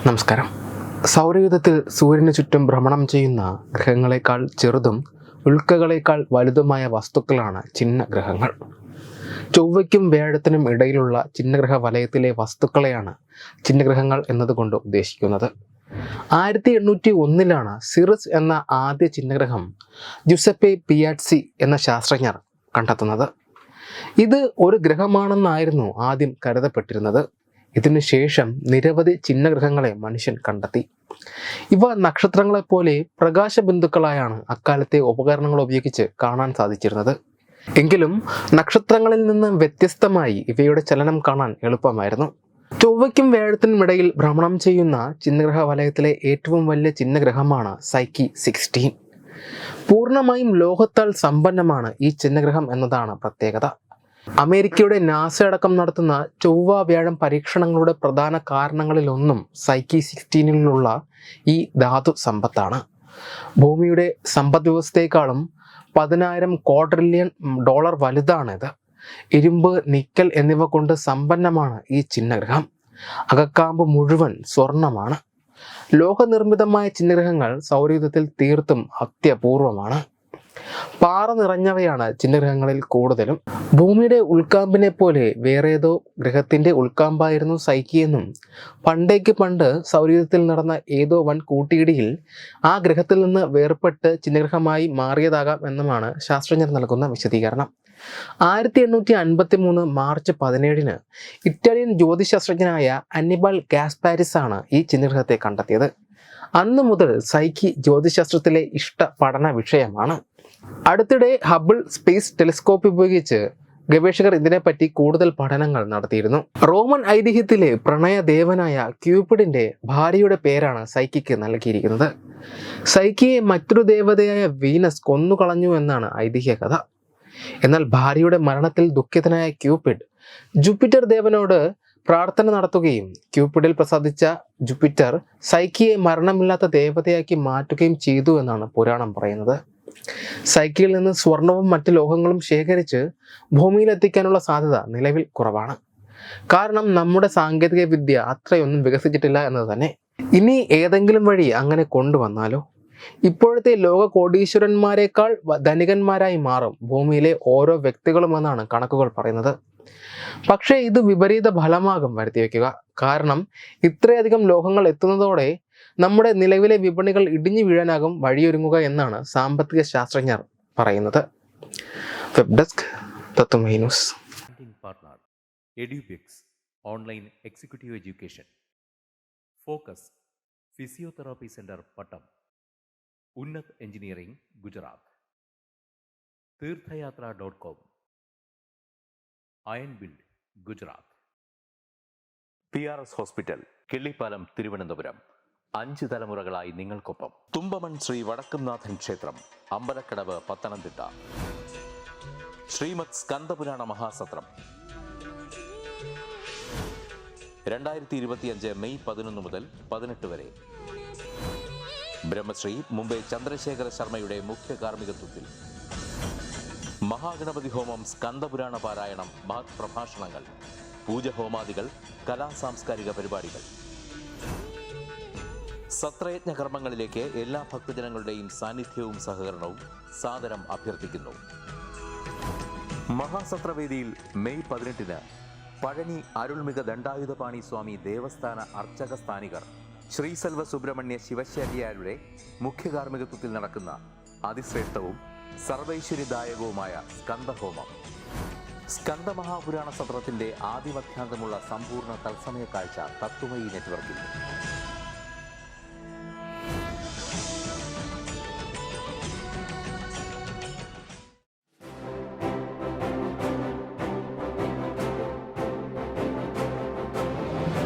നമസ്കാരം. സൗരയൂഥത്തിൽ സൂര്യന് ചുറ്റും ഭ്രമണം ചെയ്യുന്ന ഗ്രഹങ്ങളെക്കാൾ ചെറുതും ഉൽക്കകളേക്കാൾ വലുതുമായ വസ്തുക്കളാണ് ചിഹ്നഗ്രഹങ്ങൾ. ചൊവ്വയ്ക്കും വ്യാഴത്തിനും ഇടയിലുള്ള ചിഹ്നഗ്രഹ വലയത്തിലെ വസ്തുക്കളെയാണ് ചിഹ്നഗ്രഹങ്ങൾ എന്നതുകൊണ്ട് ഉദ്ദേശിക്കുന്നത്. 1801 സിറിസ് എന്ന ആദ്യ ചിഹ്നഗ്രഹം ജുസെപ്പെ പിയാറ്റ്സി എന്ന ശാസ്ത്രജ്ഞർ കണ്ടെത്തുന്നത്. ഇത് ഒരു ഗ്രഹമാണെന്നായിരുന്നു ആദ്യം കരുതപ്പെട്ടിരുന്നത്. ഇതിനുശേഷം നിരവധി ചിഹ്നഗ്രഹങ്ങളെ മനുഷ്യൻ കണ്ടെത്തി. ഇവ നക്ഷത്രങ്ങളെപ്പോലെ പ്രകാശബിന്ദുക്കളായാണ് അക്കാലത്തെ ഉപകരണങ്ങൾ ഉപയോഗിച്ച് കാണാൻ സാധിച്ചിരുന്നത്. എങ്കിലും നക്ഷത്രങ്ങളിൽ നിന്ന് വ്യത്യസ്തമായി ഇവയുടെ ചലനം കാണാൻ എളുപ്പമായിരുന്നു. ചൊവ്വയ്ക്കും വ്യാഴത്തിനും ഇടയിൽ ഭ്രമണം ചെയ്യുന്ന ചിഹ്നഗ്രഹ വലയത്തിലെ ഏറ്റവും വലിയ ചിഹ്നഗ്രഹമാണ് സൈക്കി 16. പൂർണ്ണമായും ലോഹത്താൽ സമ്പന്നമാണ് ഈ ചിഹ്നഗ്രഹം എന്നതാണ് പ്രത്യേകത. അമേരിക്കയുടെ നാസ അടക്കം നടത്തുന്ന ചൊവ്വ വ്യാഴം പരീക്ഷണങ്ങളുടെ പ്രധാന കാരണങ്ങളിലൊന്നും സൈക്കി 16 ഈ ധാതു സമ്പത്താണ്. ഭൂമിയുടെ സമ്പദ് വ്യവസ്ഥയെക്കാളും 10,000 ക്വാഡ്രില്യൺ ഡോളർ വലുതാണിത്. ഇരുമ്പ്, നിക്കൽ എന്നിവ കൊണ്ട് സമ്പന്നമാണ് ഈ ചിഹ്നഗ്രഹം. അകക്കാമ്പ് മുഴുവൻ സ്വർണമാണ്. ലോഹനിർമ്മിതമായ ചിഹ്നഗ്രഹങ്ങൾ സൗരയൂഥത്തിൽ തീർത്തും അത്യപൂർവമാണ്. പാറ നിറഞ്ഞവയാണ് ചിഹ്നഗ്രഹങ്ങളിൽ കൂടുതലും. ഭൂമിയുടെ ഉൾക്കാമ്പിനെ പോലെ വേറേതോ ഗ്രഹത്തിന്റെ ഉൾക്കാമ്പായിരുന്നു സൈക്കി എന്നും പണ്ട് സൗരയൂഥത്തിൽ നടന്ന ഏതോ വൻ കൂട്ടിയിടിയിൽ ആ ഗ്രഹത്തിൽ നിന്ന് വേർപെട്ട് ചിഹ്നഗ്രഹമായി മാറിയതാകാം എന്നുമാണ് ശാസ്ത്രജ്ഞർ നൽകുന്ന വിശദീകരണം. 1853 മാർച്ച് 17 ഇറ്റാലിയൻ ജ്യോതിശാസ്ത്രജ്ഞനായ അന്നിബാൾ ഗാസ്പാരിസ് ആണ് ഈ ചിഹ്നഗ്രഹത്തെ കണ്ടെത്തിയത്. അന്നു മുതൽ സൈക്കി ജ്യോതിശാസ്ത്രത്തിലെ ഇഷ്ട പഠന വിഷയമാണ്. അടുത്തിടെ ഹബിൾ സ്പേസ് ടെലിസ്കോപ്പ് ഉപയോഗിച്ച് ഗവേഷകർ ഇതിനെപ്പറ്റി കൂടുതൽ പഠനങ്ങൾ നടത്തിയിരുന്നു. റോമൻ ഐതിഹ്യത്തിലെ പ്രണയദേവനായ ക്യൂപിഡിന്റെ ഭാര്യയുടെ പേരാണ് സൈക്കിക്ക് നൽകിയിരിക്കുന്നത്. സൈക്കിയെ മറ്റൊരു ദേവതയായ വീനസ് കൊന്നുകളഞ്ഞു എന്നാണ് ഐതിഹ്യ കഥ. എന്നാൽ ഭാര്യയുടെ മരണത്തിൽ ദുഃഖിതനായ ക്യൂപിഡ് ജൂപ്പിറ്റർ ദേവനോട് പ്രാർത്ഥന നടത്തുകയും ക്യൂപിഡിൽ പ്രസാദിച്ച ജൂപ്പിറ്റർ സൈക്കിയെ മരണമില്ലാത്ത ദേവതയാക്കി മാറ്റുകയും ചെയ്തു എന്നാണ് പുരാണം പറയുന്നത്. സൈക്കിയിൽ നിന്ന് സ്വർണവും മറ്റ് ലോഹങ്ങളും ശേഖരിച്ച് ഭൂമിയിലെത്തിക്കാനുള്ള സാധ്യത നിലവിൽ കുറവാണ്. കാരണം നമ്മുടെ സാങ്കേതിക വിദ്യ അത്രയൊന്നും വികസിച്ചിട്ടില്ല എന്നത് തന്നെ. ഇനി ഏതെങ്കിലും വഴി അങ്ങനെ കൊണ്ടുവന്നാലോ? ഇപ്പോഴത്തെ ലോക കോടീശ്വരന്മാരെക്കാൾ ധനികന്മാരായി മാറും ഭൂമിയിലെ ഓരോ വ്യക്തികളുമെന്നാണ് കണക്കുകൾ പറയുന്നത്. പക്ഷേ ഇത് വിപരീത ഫലമാകും വരുത്തിവെക്കുക. കാരണം ഇത്രയധികം ലോഹങ്ങൾ എത്തുന്നതോടെ നമ്മുടെ നിലവിലെ വിപണികൾ ഇടിഞ്ഞു വീഴാനാകും വഴിയൊരുങ്ങുക എന്നാണ് സാമ്പത്തിക ശാസ്ത്രജ്ഞർ പറയുന്നത്. Web desk Tatwamayi news. Partner Edubix online executive education, focus physiotherapy centre Pattom, Unnat engineering Gujarat, തീർത്ഥയാത്ര.com, iron build Gujarat, PRS hospital Killipalam Thiruvananthapuram. 5 തലമുറകളായി നിങ്ങൾക്കൊപ്പം. തുമ്പമൺ ശ്രീ വടക്കുംനാഥൻ ക്ഷേത്രം, അമ്പലക്കടവ്, പത്തനംതിട്ട. ശ്രീമദ് സ്കന്ദപുരാണ മഹാസത്രം 2025 മെയ് 11 മുതൽ 18 വരെ. ബ്രഹ്മശ്രീ മുംബൈ ചന്ദ്രശേഖര ശർമ്മയുടെ മുഖ്യ കാർമ്മികത്വത്തിൽ മഹാഗണപതി ഹോമം, സ്കന്ദപുരാണ പാരായണം, മഹത് പ്രഭാഷണങ്ങൾ, പൂജഹോമാദികൾ, കലാസാംസ്കാരിക പരിപാടികൾ. സത്രയജ്ഞ കർമ്മങ്ങളിലേക്ക് എല്ലാ ഭക്തജനങ്ങളുടെയും സാന്നിധ്യവും സഹകരണവും സാദരം അഭ്യർത്ഥിക്കുന്നു. മഹാസത്രവേദിയിൽ മെയ് 18 പഴനി അരുൾമിക ദണ്ഡായുധപാണി സ്വാമി ദേവസ്ഥാന അർച്ചക സ്ഥാനികർ ശ്രീസെൽവ സുബ്രഹ്മണ്യ ശിവശാരിയാരുടെ മുഖ്യ കാർമ്മികത്വത്തിൽ നടക്കുന്ന അതിശ്രേഷ്ഠവും സർവൈശ്വര്യദായകവുമായ സ്കന്ദഹോമം. സ്കന്ദമഹാപുരാണ സത്രത്തിന്റെ ആദിമധ്യാന്തമുള്ള സമ്പൂർണ്ണ തത്സമയ കാഴ്ച തത്വമയി നെറ്റ്വർക്കിൽ.